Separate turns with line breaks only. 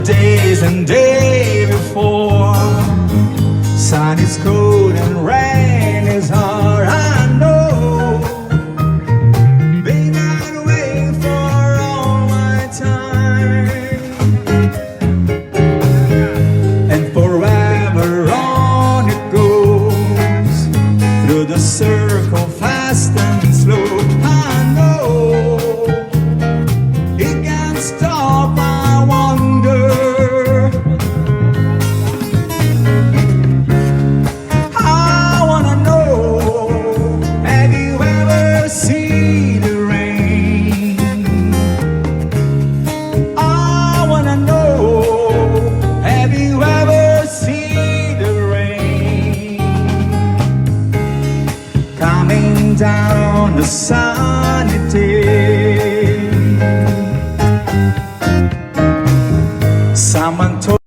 Days and day before, sun is cold and rain is hard. I know, been that way for all my time, and forever on it goes through the circle, fast and slow. I know it can't stop. I wonder. Down the sunny day, someone told